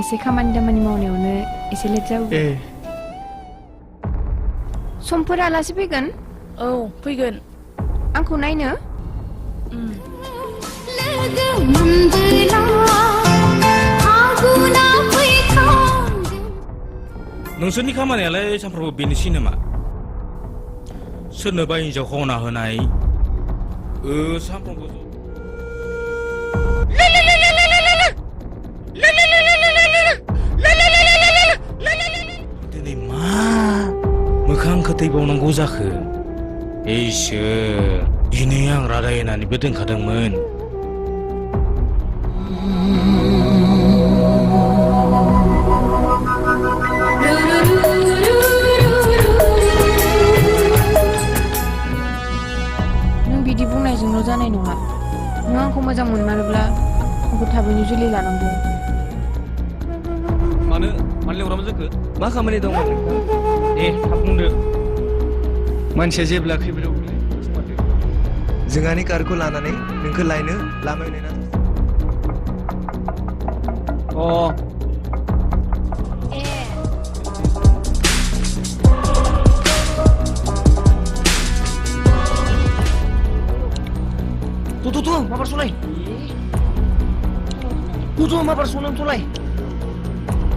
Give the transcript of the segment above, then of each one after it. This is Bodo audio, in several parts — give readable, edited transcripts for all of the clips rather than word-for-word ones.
एसे खामानि दामानि मावनायावनो एसे लेट जाबोबाय। समफोर आलासि फैगोन? औ फैगोन। आंखौ नायनो? नोंसोरनि खामानियालाय सानफ्रोमबो बेनोसै नामा? सोरनोबा हिन्जाव खावना होनाय सानफ्रोमबो दिनै मा मोखां खोथैबावनांगौ जाखो? इसोर, दिनै आं रादाय होनानैबो दोनखादोंमोन। नों बिदि बुंनायजोंल' जानाय नङा। नों आंखौ मोजां मोनमारोब्ला आंखौ थाबैनो जुलि लानांगौ। मानो लेंहरामोन जोंखो? मा खामानि दं नोंथां? दे थाब बुंदो। मानसिया जेब्ला खैफोदाव गोग्लैयो जोंहानि कारखौ लानानै नोंखौ लायनो लामायाव नेना Tuh, mabar solai. Tuh, mabar sonan solai.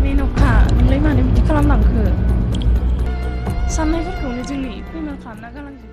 मेन'खा नोंलाय मानो बिदि खालामलांखो? साननायफोरखौनो जोंनि फैमाल खालामना गालांजोबबाय।